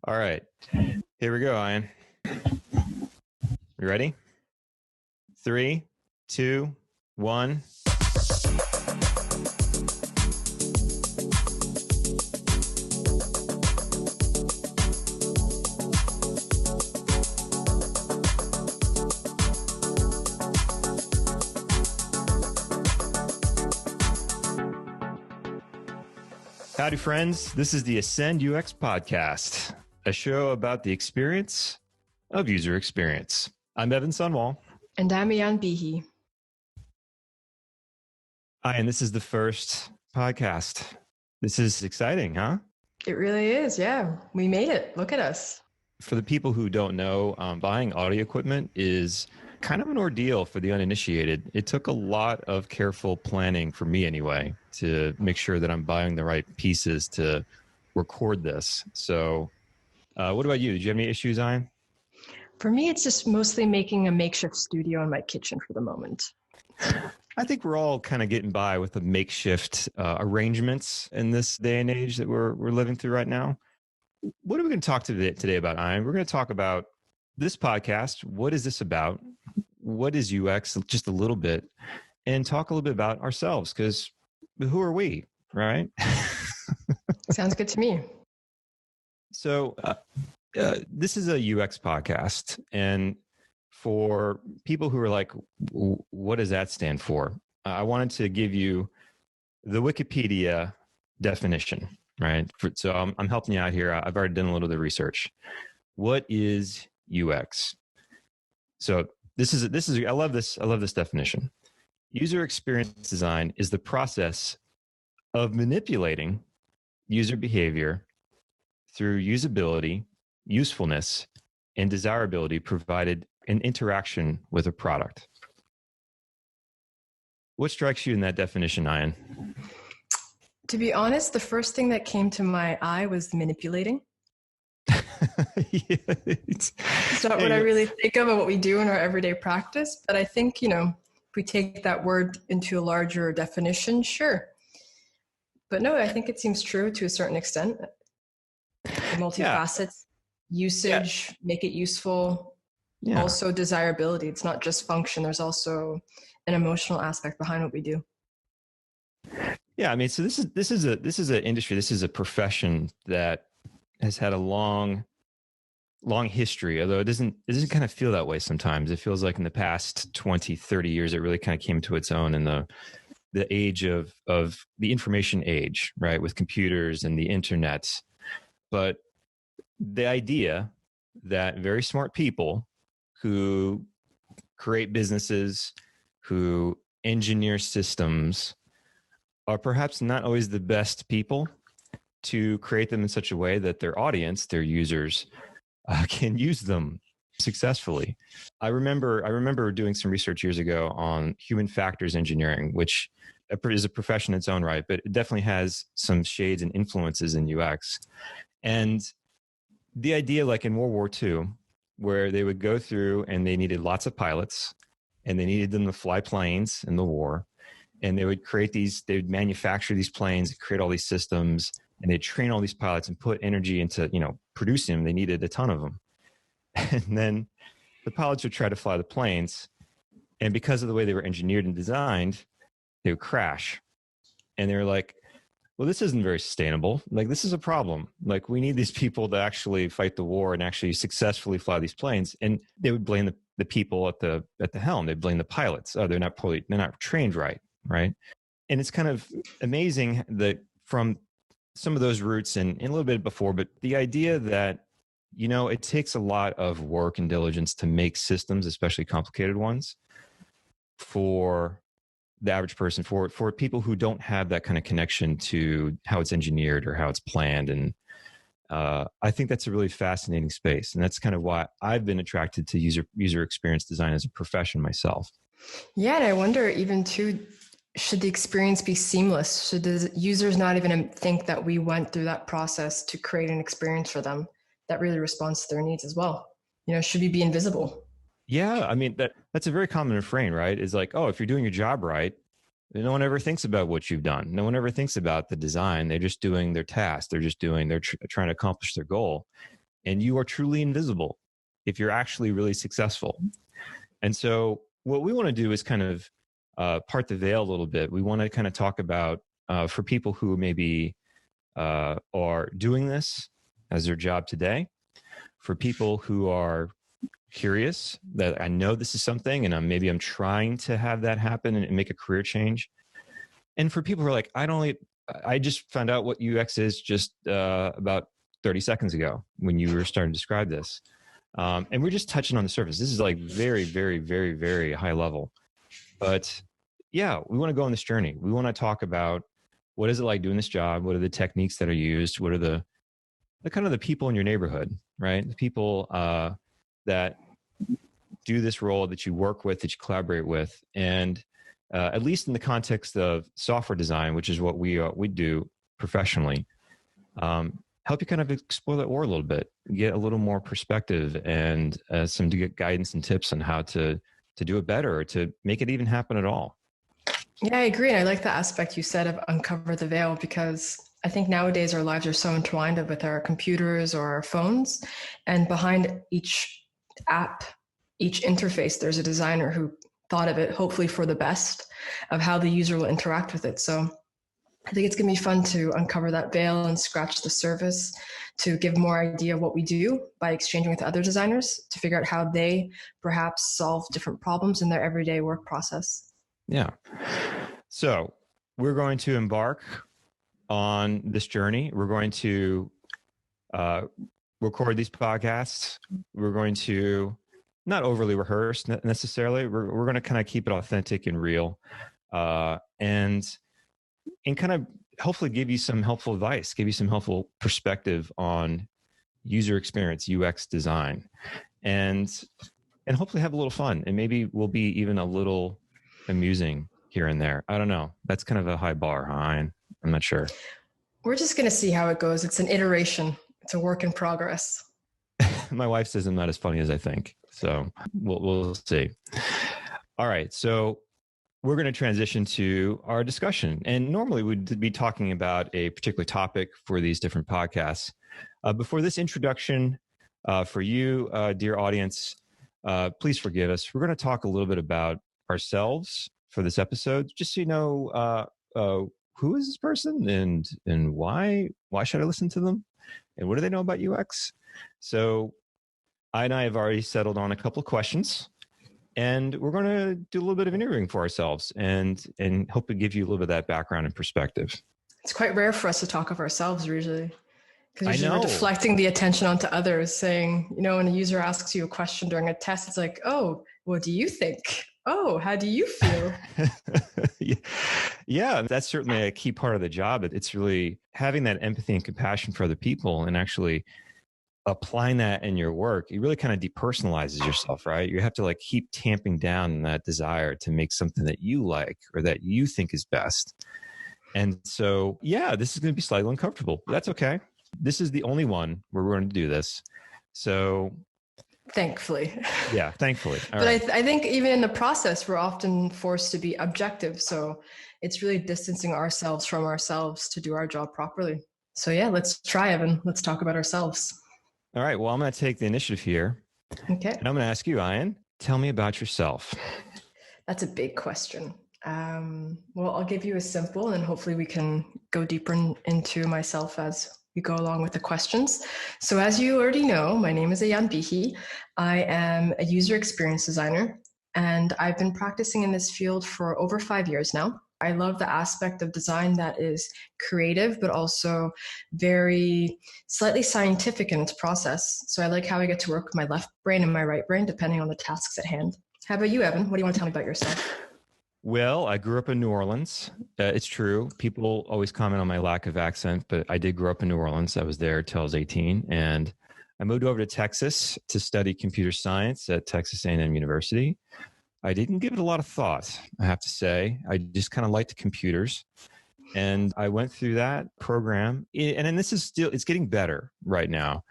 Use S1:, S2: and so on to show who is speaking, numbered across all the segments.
S1: All right. Here we go, Ian. You ready? 3, 2, 1. Howdy, friends. This is the Ascend UX podcast, a show about the experience of user experience. I'm Evan Sunwall.
S2: And I'm Jan Behe.
S1: Hi, and this is the first podcast. This is exciting, huh?
S2: It really is, yeah. We made it. Look at us.
S1: For the people who don't know, buying audio equipment is kind of an ordeal for the uninitiated. It took a lot of careful planning, for me anyway, to make sure that I'm buying the right pieces to record this. So what about you? Did you have any issues, Ian?
S2: For me, it's just mostly making a makeshift studio in my kitchen for the moment.
S1: I think we're all kind of getting by with the makeshift arrangements in this day and age that we're living through right now. What are we going to talk today about, Ian? We're going to talk about this podcast. What is this about? What is UX? Just a little bit. And talk a little bit about ourselves, because who are we, right?
S2: Sounds good to me.
S1: So this is a UX podcast. And for people who are like, what does that stand for? I wanted to give you the Wikipedia definition, right? So I'm helping you out here. I've already done a little bit of research. What is UX? So this is I love this definition. User experience design is the process of manipulating user behavior through usability, usefulness, and desirability provided in interaction with a product. What strikes you in that definition, Ian?
S2: To be honest, the first thing that came to my eye was manipulating.
S1: Yeah,
S2: it's not what I really think of and what we do in our everyday practice. But I think, if we take that word into a larger definition, sure. But no, I think it seems true to a certain extent. The multifacets, usage, make it useful. Yeah. Also desirability. It's not just function. There's also an emotional aspect behind what we do.
S1: Yeah, I mean, so this is an industry. This is a profession that has had a long history, although it doesn't kind of feel that way sometimes. It feels like in the past 20, 30 years, it really kind of came to its own in the age of the information age, right? With computers and the internet. But the idea that very smart people who create businesses, who engineer systems, are perhaps not always the best people to create them in such a way that their audience, their users, can use them successfully. I remember doing some research years ago on human factors engineering, which is a profession in its own right, but it definitely has some shades and influences in UX. And the idea, like in World War II, where they would go through and they needed lots of pilots and they needed them to fly planes in the war. And they would manufacture these planes, create all these systems, and they'd train all these pilots and put energy into, producing them. They needed a ton of them. And then the pilots would try to fly the planes. And because of the way they were engineered and designed, they would crash. And they were like, well, this isn't very sustainable. Like, this is a problem. Like, we need these people to actually fight the war and actually successfully fly these planes. And they would blame the people at the helm. They'd blame the pilots. Oh, they're not trained right. Right. And it's kind of amazing that from some of those roots and a little bit before, but the idea that, it takes a lot of work and diligence to make systems, especially complicated ones, for the average person, for people who don't have that kind of connection to how it's engineered or how it's planned. And I think that's a really fascinating space. And that's kind of why I've been attracted to user experience design as a profession myself.
S2: Yeah. And I wonder even too, should the experience be seamless? Should the users not even think that we went through that process to create an experience for them that really responds to their needs as well? Should we be invisible?
S1: Yeah, I mean, that's a very common refrain, right? Is like, oh, if you're doing your job right, No one ever thinks about what you've done. No one ever thinks about the design. They're just doing their task. They're just doing, trying to accomplish their goal. And you are truly invisible if you're actually really successful. And so what we want to do is kind of part the veil a little bit. We want to kind of talk about for people who maybe are doing this as their job today, for people who are curious that I know this is something and maybe I'm trying to have that happen and make a career change. And for people who are like, I just found out what UX is just about 30 seconds ago when you were starting to describe this. And we're just touching on the surface. This is like very, very, very, very high level. But yeah, we want to go on this journey. We want to talk about what is it like doing this job? What are the techniques that are used? What are the kind of the people in your neighborhood, right? The people that do this role that you work with, that you collaborate with. And at least in the context of software design, which is what we do professionally, help you kind of explore that war a little bit, get a little more perspective and some guidance and tips on how to do it better or to make it even happen at all.
S2: Yeah, I agree. And I like the aspect you said of uncover the veil, because I think nowadays our lives are so entwined with our computers or our phones, and behind each app, each interface, there's a designer who thought of it, hopefully for the best of how the user will interact with it. So I think it's going to be fun to uncover that veil and scratch the surface, to give more idea of what we do by exchanging with other designers, to figure out how they perhaps solve different problems in their everyday work process.
S1: Yeah. So we're going to embark on this journey. We're going to record these podcasts. We're going to not overly rehearse necessarily. We're going to kind of keep it authentic and real, and kind of hopefully give you some helpful advice, give you some helpful perspective on user experience, UX design, and hopefully have a little fun. And maybe we'll be even a little amusing here and there. I don't know. That's kind of a high bar, huh? I'm not sure.
S2: We're just going to see how it goes. It's an iteration. It's a work in progress.
S1: My wife says I'm not as funny as I think. So we'll see. All right. So we're going to transition to our discussion. And normally we'd be talking about a particular topic for these different podcasts. Before this introduction, for you, dear audience, please forgive us. We're going to talk a little bit about ourselves for this episode, just so you know who is this person and why should I listen to them and what do they know about UX. So I and I have already settled on a couple of questions, and we're going to do a little bit of interviewing for ourselves and hope to give you a little bit of that background and perspective. It's
S2: quite rare for us to talk of ourselves usually, because usually we're deflecting the attention onto others, saying, when a user asks you a question during a test, it's like, oh, what do you think? Oh, how do you feel?
S1: Yeah, that's certainly a key part of the job. It's really having that empathy and compassion for other people and actually applying that in your work. It really kind of depersonalizes yourself, right? You have to keep tamping down that desire to make something that you like or that you think is best. And so, yeah, this is going to be slightly uncomfortable. That's okay. This is the only one where we're going to do this. So
S2: thankfully.
S1: Yeah, thankfully.
S2: But right. I think even in the process, we're often forced to be objective. So it's really distancing ourselves from ourselves to do our job properly. So yeah, let's try, Evan. Let's talk about ourselves.
S1: All right. Well, I'm going to take the initiative here.
S2: Okay.
S1: And I'm going to ask you, Ian, tell me about yourself.
S2: That's a big question. Well, I'll give you a simple, and hopefully we can go deeper into myself as we go along with the questions. So as you already know, my name is Ayan Bihi. I am a user experience designer, and I've been practicing in this field for over 5 years now. I love the aspect of design that is creative, but also very slightly scientific in its process. So I like how I get to work with my left brain and my right brain, depending on the tasks at hand. How about you, Evan? What do you want to tell me about yourself?
S1: Well, I grew up in New Orleans. It's true. People always comment on my lack of accent, but I did grow up in New Orleans. I was there till I was 18. And I moved over to Texas to study computer science at Texas A&M University. I didn't give it a lot of thought, I have to say. I just kind of liked computers. And I went through that program. And then this is still, it's getting better right now.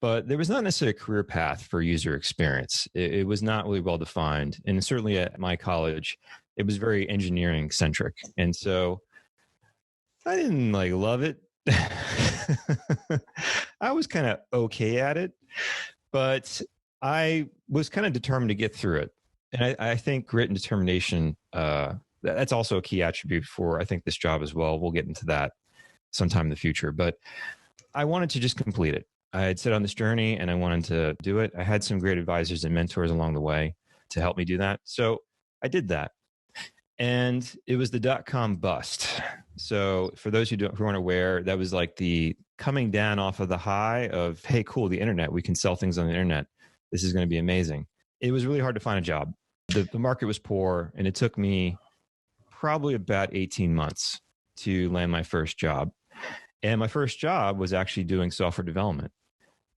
S1: But there was not necessarily a career path for user experience. It was not really well defined. And certainly at my college, it was very engineering centric. And so I didn't like love it. I was kind of okay at it, but I was kind of determined to get through it. And I think grit and determination, that's also a key attribute for, I think, this job as well. We'll get into that sometime in the future, but I wanted to just complete it. I had set on this journey and I wanted to do it. I had some great advisors and mentors along the way to help me do that. So I did that. And it was the .com bust. So for those who aren't aware, that was like the coming down off of the high of, hey, cool, the internet, we can sell things on the internet. This is going to be amazing. It was really hard to find a job. The market was poor, and it took me probably about 18 months to land my first job. And my first job was actually doing software development.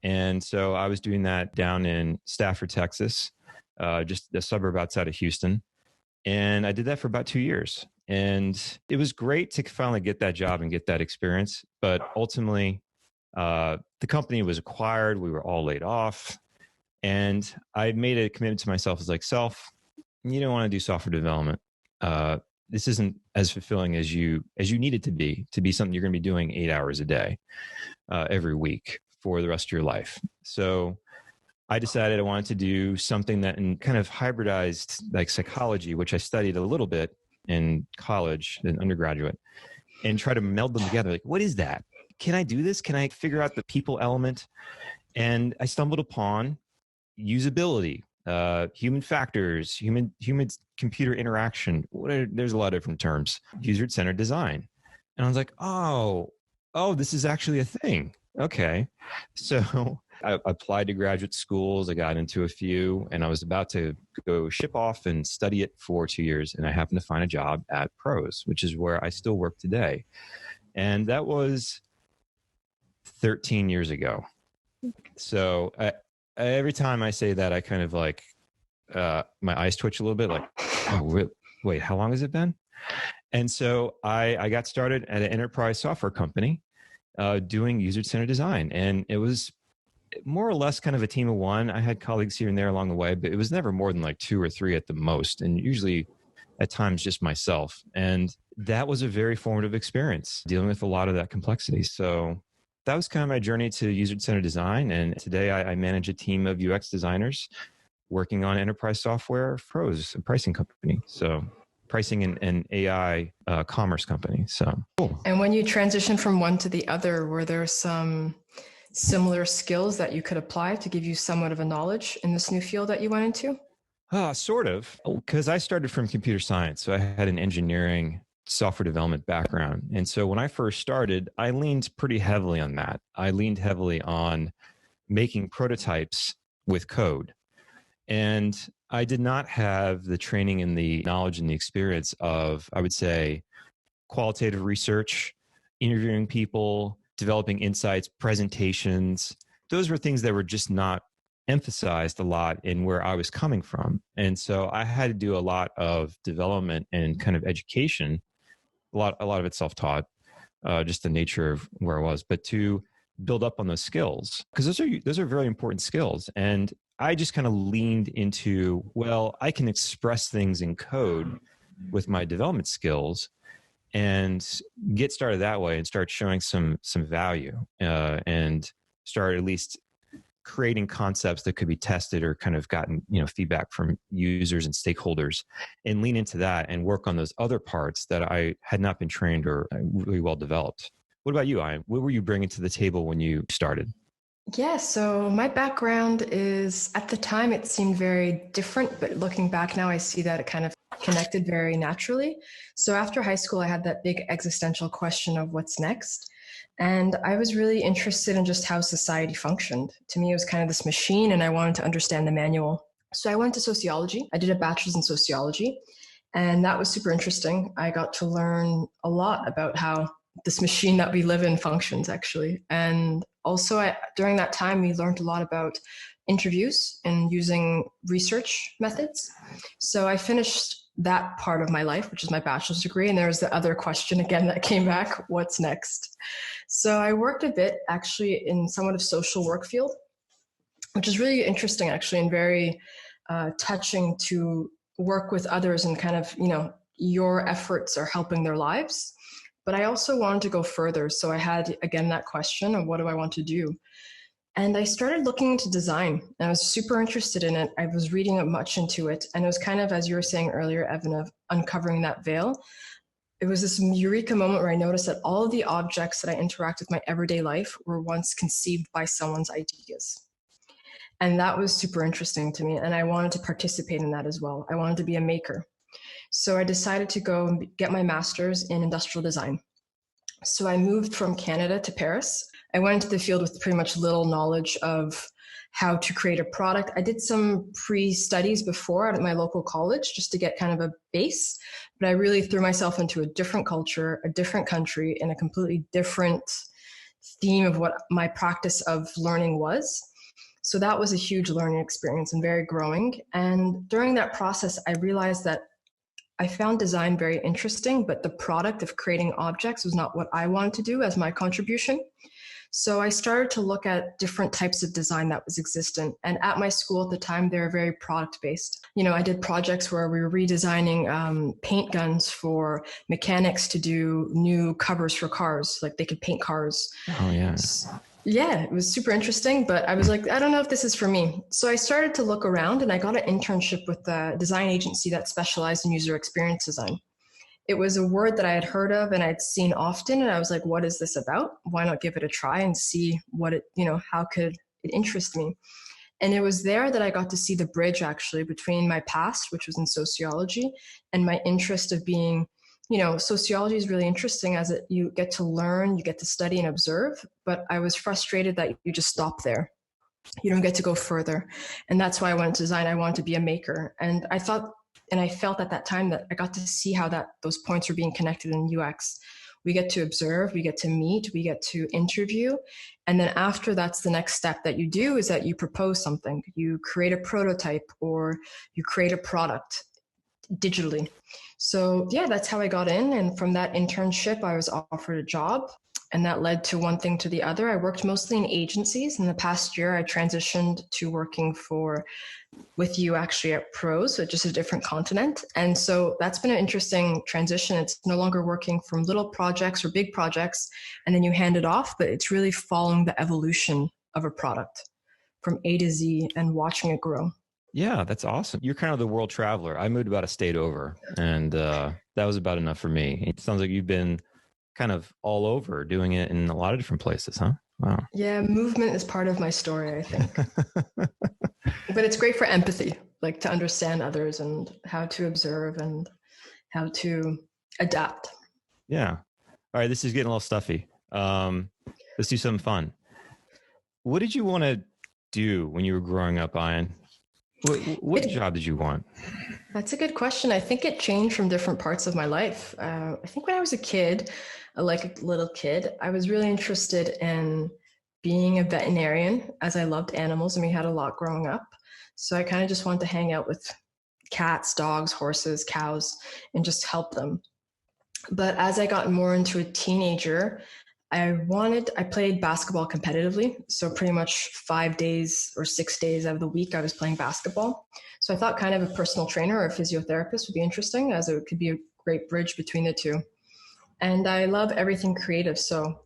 S1: And so I was doing that down in Stafford, Texas, just a suburb outside of Houston. And I did that for about 2 years. And it was great to finally get that job and get that experience. But ultimately, the company was acquired. We were all laid off. And I made a commitment to myself as like, you don't want to do software development. This isn't as fulfilling as you need it to be something you're going to be doing 8 hours a day, every week for the rest of your life. So I decided I wanted to do something that kind of hybridized like psychology, which I studied a little bit in college, in undergraduate, and try to meld them together. Like, what is that? Can I do this? Can I figure out the people element? And I stumbled upon usability, human factors, human computer interaction. There's a lot of different terms. User-centered design. And I was like, oh, this is actually a thing. Okay. So I applied to graduate schools. I got into a few, and I was about to go ship off and study it for 2 years. And I happened to find a job at Pros, which is where I still work today. And that was 13 years ago. So every time I say that, I kind of like, my eyes twitch a little bit like, oh, wait, how long has it been? And so I got started at an enterprise software company doing user-centered design. And it was more or less kind of a team of one. I had colleagues here and there along the way, but it was never more than like 2 or 3 at the most. And usually at times just myself. And that was a very formative experience dealing with a lot of that complexity. So that was kind of my journey to user-centered design. And today I manage a team of UX designers working on enterprise software for Pros, a pricing company. So pricing and AI commerce company. So cool.
S2: And when you transitioned from one to the other, were there some similar skills that you could apply to give you somewhat of a knowledge in this new field that you went into?
S1: Sort of, because I started from computer science. So I had an engineering software development background. And so when I first started, I leaned pretty heavily on that. I leaned heavily on making prototypes with code. And I did not have the training and the knowledge and the experience of, I would say, qualitative research, interviewing people, developing insights, presentations. Those were things that were just not emphasized a lot in where I was coming from. And so I had to do a lot of development and kind of education, a lot of it self-taught, just the nature of where I was, but to build up on those skills, because those are very important skills. And I just kind of leaned into, well, I can express things in code with my development skills and get started that way and start showing some value, and start at least creating concepts that could be tested or kind of gotten, feedback from users and stakeholders, and lean into that and work on those other parts that I had not been trained or really well developed. What about you, Ian? What were you bringing to the table when you started?
S2: Yeah, so my background is, at the time, it seemed very different, but looking back now, I see that it kind of connected very naturally. So after high school, I had that big existential question of what's next. And I was really interested in just how society functioned. To me, it was kind of this machine, and I wanted to understand the manual. So I went to sociology. I did a bachelor's in sociology, and that was super interesting. I got to learn a lot about how this machine that we live in functions, actually. And also, during that time, we learned a lot about interviews and using research methods. So I finished that part of my life, which is my bachelor's degree. And there was the other question again that came back, what's next? So I worked a bit actually in somewhat of social work field, which is really interesting actually, and very touching to work with others and kind of, your efforts are helping their lives. But I also wanted to go further. So I had, again, that question of what do I want to do? And I started looking into design and I was super interested in it. I was reading much into it. And it was kind of, as you were saying earlier, Evan, of uncovering that veil. It was this eureka moment where I noticed that all of the objects that I interact with my everyday life were once conceived by someone's ideas. And that was super interesting to me. And I wanted to participate in that as well. I wanted to be a maker. So I decided to go and get my master's in industrial design. So I moved from Canada to Paris. I went into the field with pretty much little knowledge of how to create a product. I did some pre-studies before at my local college just to get kind of a base, but I really threw myself into a different culture, a different country, and a completely different theme of what my practice of learning was. So that was a huge learning experience and very growing. And during that process, I realized that I found design very interesting, but the product of creating objects was not what I wanted to do as my contribution. So I started to look at different types of design that was existent. And at my school at the time, they were very product-based. I did projects where we were redesigning paint guns for mechanics to do new covers for cars, like they could paint cars.
S1: Oh, yeah.
S2: Yeah, it was super interesting, but I was like, I don't know if this is for me. So I started to look around and I got an internship with a design agency that specialized in user experience design. It was a word that I had heard of and I'd seen often. And I was like, what is this about? Why not give it a try and see what it, how could it interest me? And it was there that I got to see the bridge actually between my past, which was in sociology, and my interest of being, sociology is really interesting as you get to learn, you get to study and observe, but I was frustrated that you just stop there. You don't get to go further. And that's why I went to design. I wanted to be a maker. And I felt at that time that I got to see how those points are being connected in UX. We get to observe, we get to meet, we get to interview. And then after that's the next step that you do is that you propose something. You create a prototype or you create a product digitally. So yeah, that's how I got in. And from that internship, I was offered a job. And that led to one thing to the other. I worked mostly in agencies. In the past year, I transitioned to working with you actually at Pros, so just a different continent. And so that's been an interesting transition. It's no longer working from little projects or big projects, and then you hand it off, but it's really following the evolution of a product from A to Z and watching it grow.
S1: Yeah, that's awesome. You're kind of the world traveler. I moved about a state over, and that was about enough for me. It sounds like you've been kind of all over doing it in a lot of different places, huh? Wow.
S2: Yeah, movement is part of my story, I think. But it's great for empathy, like to understand others and how to observe and how to adapt.
S1: Yeah. All right, this is getting a little stuffy. Let's do something fun. What did you want to do when you were growing up, Ayan? What job did you want?
S2: That's a good question. I think it changed from different parts of my life. I think when I was a kid, like a little kid, I was really interested in being a veterinarian as I loved animals and we had a lot growing up. So I kind of just wanted to hang out with cats, dogs, horses, cows, and just help them. But as I got more into a teenager, I played basketball competitively. So pretty much 5 days or 6 days out of the week, I was playing basketball. So I thought kind of a personal trainer or a physiotherapist would be interesting as it could be a great bridge between the two. And I love everything creative. So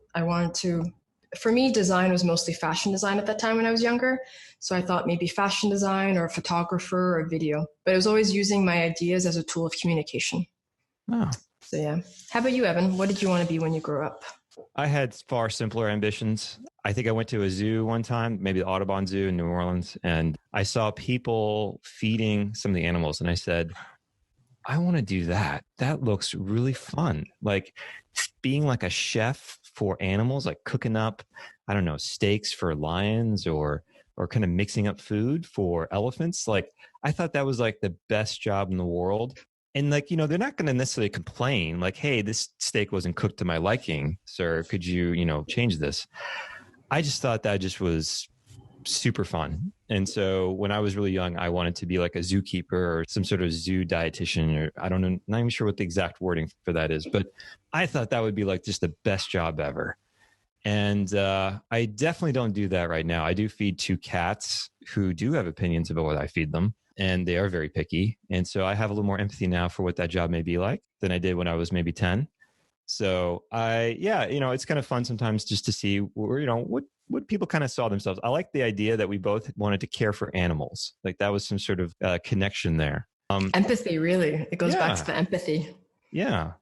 S2: for me, design was mostly fashion design at that time when I was younger. So I thought maybe fashion design or a photographer or video, but I was always using my ideas as a tool of communication.
S1: Oh.
S2: So yeah. How about you, Evan? What did you want to be when you grew up?
S1: I had far simpler ambitions. I think I went to a zoo one time, maybe the Audubon Zoo in New Orleans, and I saw people feeding some of the animals. And I said, I want to do that. That looks really fun. Like being like a chef for animals, like cooking up, I don't know, steaks for lions or kind of mixing up food for elephants. Like I thought that was like the best job in the world. And like, they're not going to necessarily complain like, hey, this steak wasn't cooked to my liking, sir. Could you, change this? I just thought that just was super fun. And so when I was really young, I wanted to be like a zookeeper or some sort of zoo dietitian, or I don't know, not even sure what the exact wording for that is, but I thought that would be like just the best job ever. And I definitely don't do that right now. I do feed 2 cats who do have opinions about what I feed them. and they are very picky. And so I have a little more empathy now for what that job may be like than I did when I was maybe 10. So it's kind of fun sometimes just to see where, what people kind of saw themselves. I like the idea that we both wanted to care for animals. Like that was some sort of connection there.
S2: Empathy, really. It goes back to the empathy.
S1: Yeah.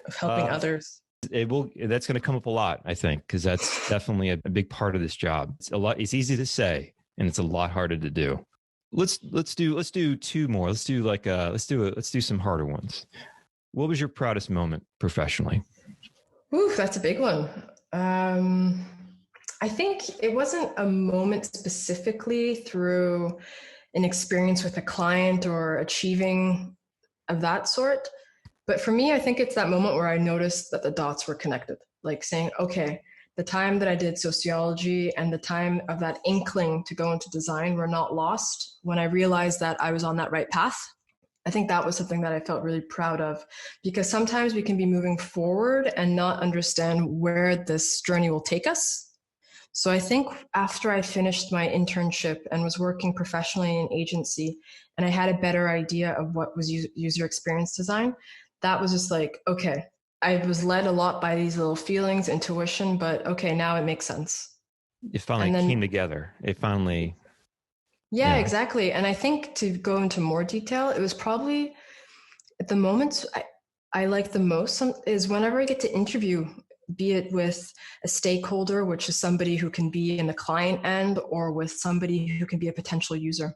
S2: Of helping others.
S1: That's going to come up a lot, I think, because that's definitely a big part of this job. It's easy to say, and it's a lot harder to do. Let's do two more. Let's do some harder ones. What was your proudest moment professionally?
S2: Ooh, that's a big one. I think it wasn't a moment specifically through an experience with a client or achieving of that sort. But for me, I think it's that moment where I noticed that the dots were connected, like saying, okay, the time that I did sociology and the time of that inkling to go into design were not lost when I realized that I was on that right path. I think that was something that I felt really proud of, because sometimes we can be moving forward and not understand where this journey will take us. So I think after I finished my internship and was working professionally in an agency, and I had a better idea of what was user experience design, that was just like, okay, I was led a lot by these little feelings, intuition, but okay, now it makes sense.
S1: It finally came together.
S2: Yeah, exactly. And I think to go into more detail, it was probably at the moments I like the most is whenever I get to interview, be it with a stakeholder, which is somebody who can be in the client end, or with somebody who can be a potential user.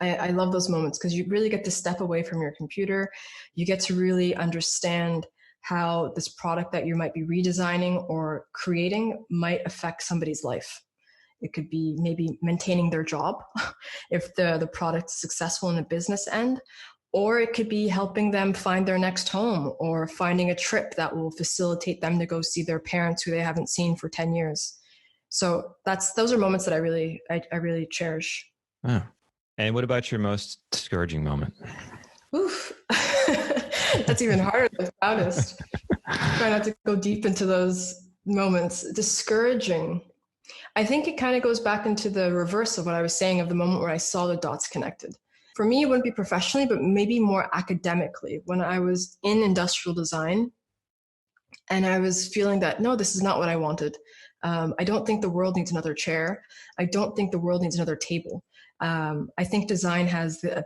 S2: I love those moments because you really get to step away from your computer. You get to really understand how this product that you might be redesigning or creating might affect somebody's life. It could be maybe maintaining their job if the product is successful in the business end, or it could be helping them find their next home or finding a trip that will facilitate them to go see their parents who they haven't seen for 10 years. So those are moments that I really cherish.
S1: Oh. And what about your most discouraging moment?
S2: Oof. That's even harder than the proudest. Try not to go deep into those moments. Discouraging. I think it kind of goes back into the reverse of what I was saying of the moment where I saw the dots connected. For me, it wouldn't be professionally, but maybe more academically. When I was in industrial design and I was feeling that, no, this is not what I wanted. I don't think the world needs another chair. I don't think the world needs another table. I think design has the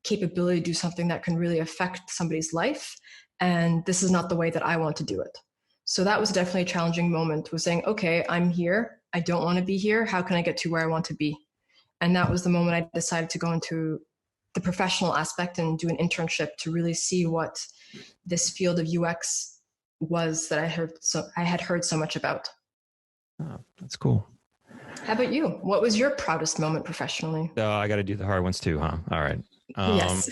S2: capability to do something that can really affect somebody's life. And this is not the way that I want to do it. So that was definitely a challenging moment, was saying, okay, I'm here. I don't want to be here. How can I get to where I want to be? And that was the moment I decided to go into the professional aspect and do an internship to really see what this field of UX was that I had heard so much about.
S1: Oh, that's cool.
S2: How about you? What was your proudest moment professionally?
S1: Oh, I got to do the hard ones too, huh? All right.
S2: Yes.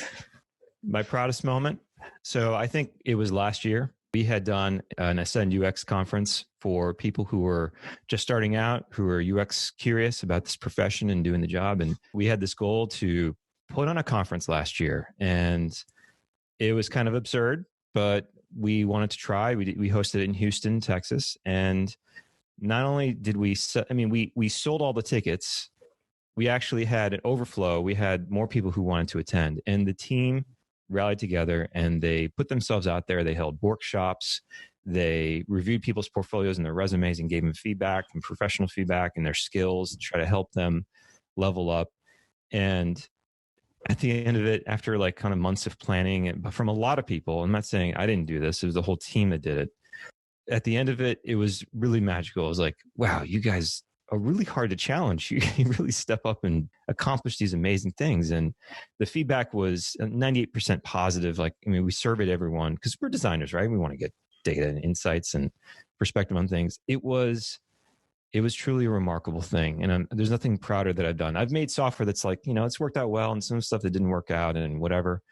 S1: My proudest moment. So I think it was last year. We had done an Ascend UX conference for people who were just starting out, who were UX curious about this profession and doing the job. And we had this goal to put on a conference last year. And it was kind of absurd, but we wanted to try. We hosted it in Houston, Texas. And not only did we sold all the tickets, we actually had an overflow. We had more people who wanted to attend. And the team rallied together and they put themselves out there. They held workshops. They reviewed people's portfolios and their resumes and gave them feedback and professional feedback and their skills to try to help them level up. And at the end of it, after like kind of months of planning, but from a lot of people, I'm not saying I didn't do this, it was the whole team that did it. At the end of it, it was really magical. It was like, wow, you guys are really hard to challenge. You really step up and accomplish these amazing things. And the feedback was 98% positive. Like, I mean, we surveyed everyone because we're designers, right? We want to get data and insights and perspective on things. It was truly a remarkable thing. And there's nothing prouder that I've done. I've made software that's like, it's worked out well and some stuff that didn't work out and whatever.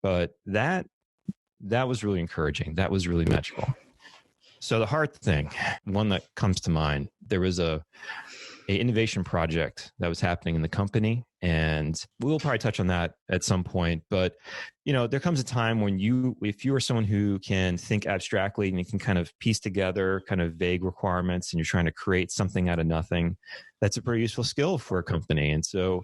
S1: But that was really encouraging. That was really magical. So the hard thing, one that comes to mind, there was a innovation project that was happening in the company, and we'll probably touch on that at some point. But there comes a time when if you are someone who can think abstractly and you can kind of piece together kind of vague requirements, and you're trying to create something out of nothing, that's a pretty useful skill for a company. And so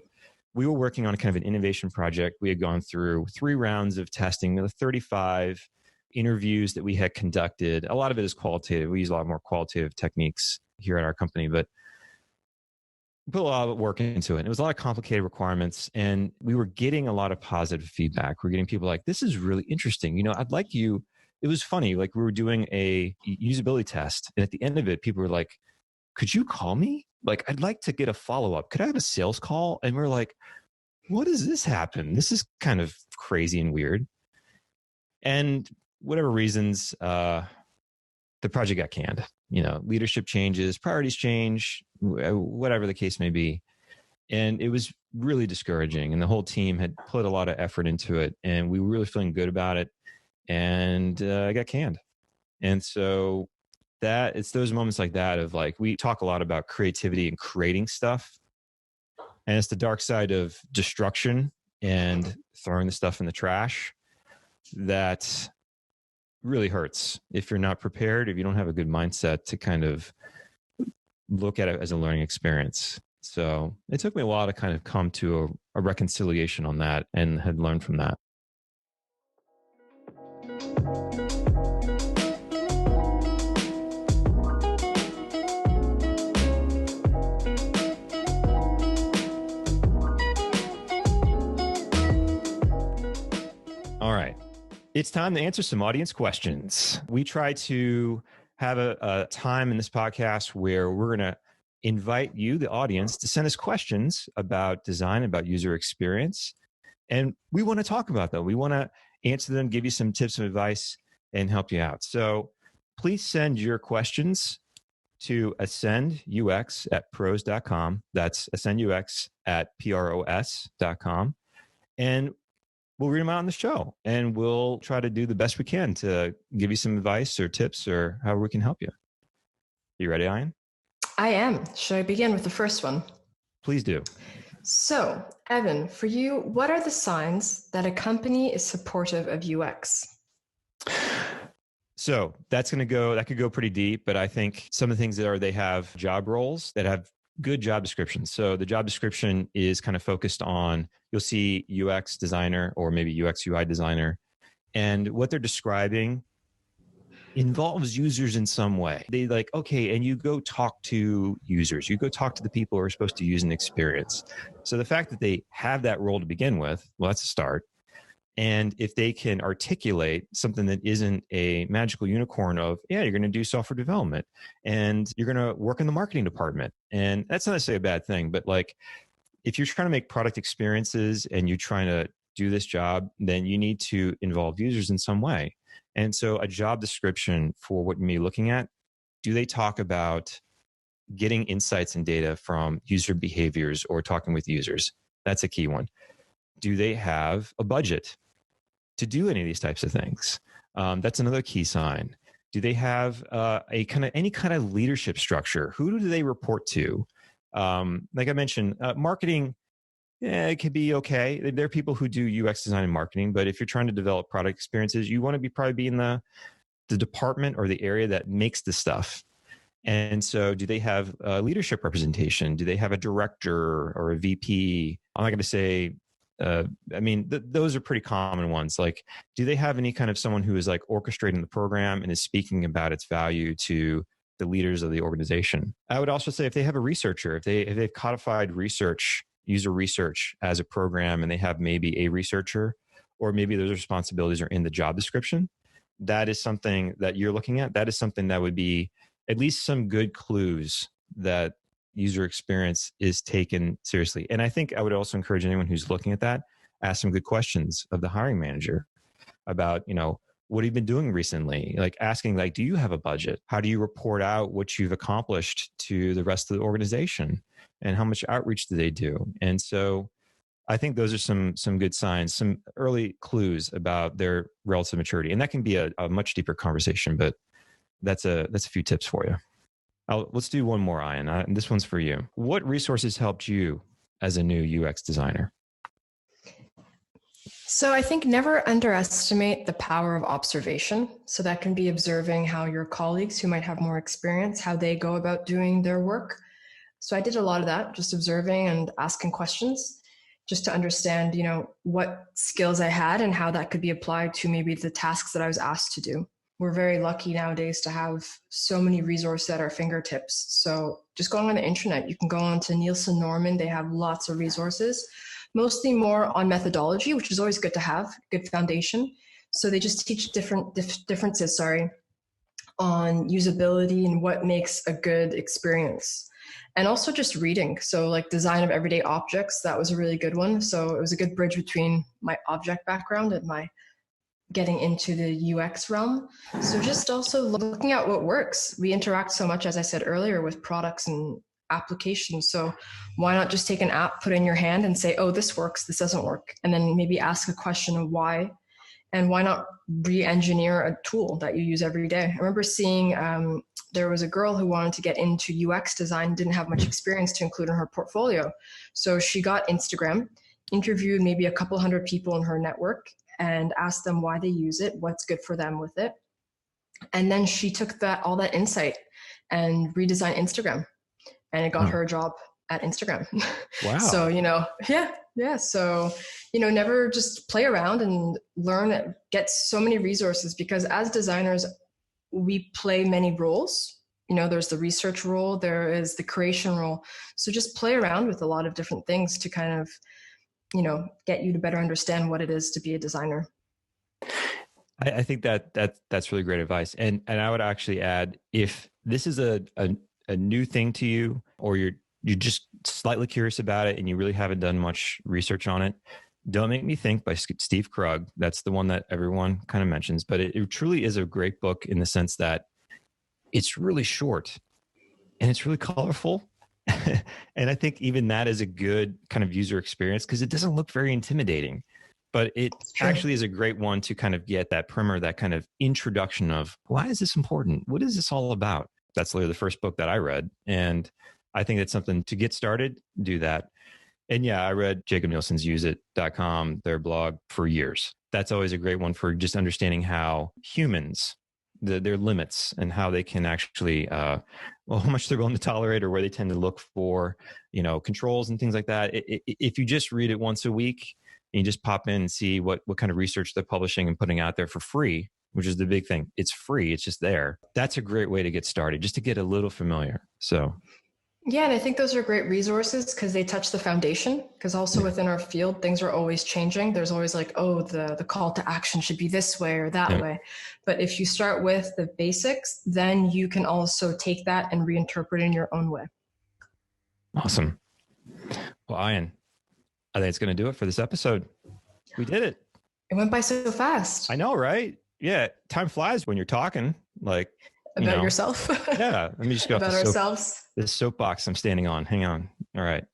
S1: we were working on kind of an innovation project. We had gone through 3 rounds of testing, 35 interviews that we had conducted. A lot of it is qualitative. We use a lot more qualitative techniques here at our company, but we put a lot of work into it. And it was a lot of complicated requirements, and we were getting a lot of positive feedback. We're getting people like, this is really interesting. You know, I'd like you. It was funny. Like, we were doing a usability test, and at the end of it, people were like, could you call me? Like, I'd like to get a follow-up. Could I have a sales call? And we're like, what does this happen? This is kind of crazy and weird. And whatever reasons, the project got canned. You know, leadership changes, priorities change, whatever the case may be. And it was really discouraging. And the whole team had put a lot of effort into it, and we were really feeling good about it. And I got canned. And so that it's those moments like that of like, we talk a lot about creativity and creating stuff. And it's the dark side of destruction and throwing the stuff in the trash that really hurts if you're not prepared, if you don't have a good mindset to kind of look at it as a learning experience. So it took me a while to kind of come to a reconciliation on that and had learned from that. All right. It's time to answer some audience questions. We try to have a time in this podcast where we're going to invite you, the audience, to send us questions about design, about user experience. And we want to talk about them. We want to answer them, give you some tips and advice, and help you out. So please send your questions to ascendux@pros.com. That's ascendux@pros.com. And we'll read them out on the show, and we'll try to do the best we can to give you some advice or tips or however we can help you. You ready, Ayan?
S2: I am. Should I begin with the first one?
S1: Please do.
S2: So, Evan, for you, what are the signs that a company is supportive of UX?
S1: So that could go pretty deep, but I think some of the things they have job roles that have good job descriptions. So the job description is kind of focused on, you'll see UX designer or maybe UX UI designer, and what they're describing involves users in some way. They like, okay, and you go talk to users, you go talk to the people who are supposed to use an experience. So the fact that they have that role to begin with, well, that's a start. And if they can articulate something that isn't a magical unicorn of, yeah, you're going to do software development and you're going to work in the marketing department. And that's not necessarily a bad thing, but like, if you're trying to make product experiences and you're trying to do this job, then you need to involve users in some way. And so a job description for what you may be looking at, do they talk about getting insights and data from user behaviors or talking with users? That's a key one. Do they have a budget to do any of these types of things? That's another key sign. Do they have any kind of leadership structure? Who do they report to? Like I mentioned, marketing, it could be okay. There are people who do UX design and marketing, but if you're trying to develop product experiences, you want to probably be in the department or the area that makes the stuff. And so do they have leadership representation? Do they have a director or a VP? I'm not going to say, those are pretty common ones. Like, do they have any kind of someone who is like orchestrating the program and is speaking about its value to the leaders of the organization? I would also say if they have a researcher, if they've codified user research as a program, and they have maybe a researcher, or maybe those responsibilities are in the job description, that is something that you're looking at. That is something that would be at least some good clues that user experience is taken seriously. And I think I would also encourage anyone who's looking at that, ask some good questions of the hiring manager about, what have you been doing recently? Like asking, like, do you have a budget? How do you report out what you've accomplished to the rest of the organization? And how much outreach do they do? And so I think those are some good signs, some early clues about their relative maturity. And that can be a much deeper conversation, but that's a few tips for you. Let's do one more, Ayan. This one's for you. What resources helped you as a new UX designer?
S2: So I think never underestimate the power of observation. So that can be observing how your colleagues who might have more experience, how they go about doing their work. So I did a lot of that, just observing and asking questions. just to understand, what skills I had and how that could be applied to maybe the tasks that I was asked to do. We're very lucky nowadays to have so many resources at our fingertips. So just going on the internet, you can go on to Nielsen Norman. They have lots of resources, mostly more on methodology, which is always good to have, good foundation. So they just teach differences, on usability and what makes a good experience. And also just reading. So like design of everyday objects, that was a really good one. So it was a good bridge between my object background and my getting into the UX realm. So just also looking at what works. We interact so much, as I said earlier, with products and applications. So why not just take an app, put it in your hand and say, oh, this works, this doesn't work. And then maybe ask a question of why. And why not re-engineer a tool that you use every day? I remember seeing there was a girl who wanted to get into UX design, didn't have much experience to include in her portfolio. So she got Instagram, interviewed maybe a couple hundred people in her network and asked them why they use it, what's good for them with it. And then she took all that insight and redesigned Instagram, and it got her a job at Instagram.
S1: Wow.
S2: So, yeah. So, never just play around and learn, get so many resources, because as designers, we play many roles. There's the research role, there is the creation role. So just play around with a lot of different things to kind of, get you to better understand what it is to be a designer.
S1: I think that's really great advice. And I would actually add, if this is a new thing to you, or you're just slightly curious about it and you really haven't done much research on it, Don't Make Me Think by Steve Krug. That's the one that everyone kind of mentions, but it truly is a great book in the sense that it's really short and it's really colorful. And I think even that is a good kind of user experience because it doesn't look very intimidating, but it actually is a great one to kind of get that primer, that kind of introduction of why is this important? What is this all about? That's literally the first book that I read. And I think that's something to get started, do that. And yeah, I read Jacob Nielsen's useIt.com, their blog, for years. That's always a great one for just understanding how humans, their limits and how they can actually, how much they're willing to tolerate or where they tend to look for, controls and things like that. If you just read it once a week and you just pop in and see what kind of research they're publishing and putting out there for free, which is the big thing. It's free. It's just there. That's a great way to get started, just to get a little familiar. So
S2: yeah, and I think those are great resources because they touch the foundation, because also within our field, things are always changing. There's always like, the call to action should be this way or that way. But if you start with the basics, then you can also take that and reinterpret it in your own way.
S1: Awesome. Well, Ian, I think it's going to do it for this episode. We did it.
S2: It went by so fast.
S1: I know, right? Yeah. Time flies when you're talking
S2: about yourself.
S1: Yeah. Let me just go
S2: about ourselves.
S1: This soapbox I'm standing on. Hang on. All right.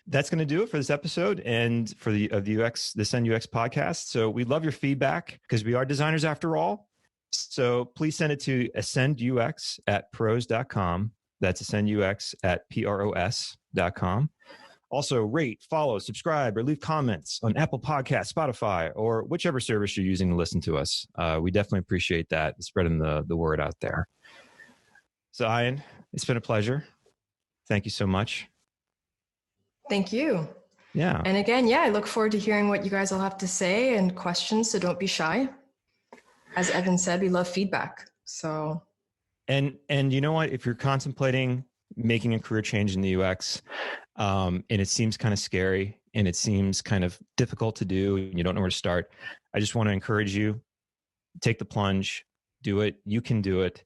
S1: That's going to do it for this episode and for the Ascend UX podcast. So we love your feedback because we are designers after all. So please send it to ascendux@pros.com. That's ascendux@pros.com. Also, rate, follow, subscribe, or leave comments on Apple Podcasts, Spotify, or whichever service you're using to listen to us. We definitely appreciate that, spreading the word out there. So, Ian, it's been a pleasure. Thank you so much.
S2: Thank you.
S1: Yeah.
S2: And again, I look forward to hearing what you guys will have to say and questions, so don't be shy. As Evan said, we love feedback. So. And
S1: you know what? If you're contemplating making a career change in the UX, and it seems kind of scary and it seems kind of difficult to do and you don't know where to start, I just want to encourage you, take the plunge, do it. You can do it.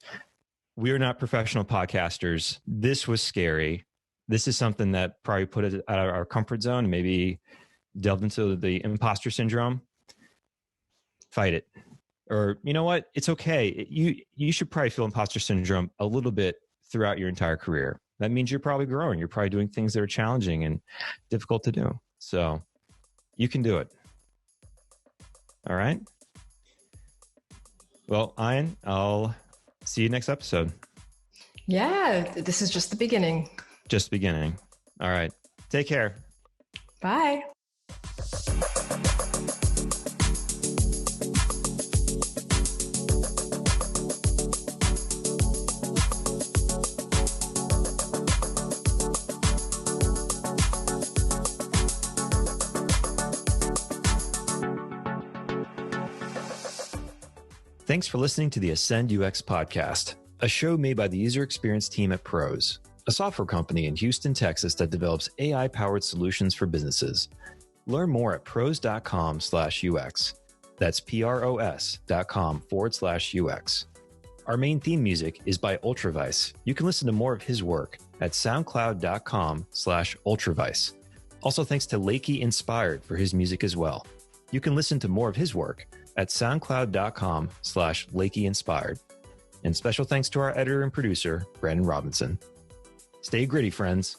S1: We are not professional podcasters. This was scary. This is something that probably put us out of our comfort zone, maybe delved into the imposter syndrome. Fight it. Or you know what? It's okay. You should probably feel imposter syndrome a little bit throughout your entire career. That means you're probably growing. You're probably doing things that are challenging and difficult to do. So you can do it. All right. Well, Ian, I'll see you next episode.
S2: Yeah, this is just the beginning.
S1: Just beginning. All right. Take care.
S2: Bye.
S1: Thanks for listening to the Ascend UX podcast, a show made by the user experience team at Pros, a software company in Houston, Texas that develops AI-powered solutions for businesses. Learn more at pros.com/UX. That's pros.com/UX. Our main theme music is by Ultravice. You can listen to more of his work at soundcloud.com/Ultravice. Also, thanks to Lakey Inspired for his music as well. You can listen to more of his work at soundcloud.com/Lakey Inspired. And special thanks to our editor and producer, Brandon Robinson. Stay gritty, friends.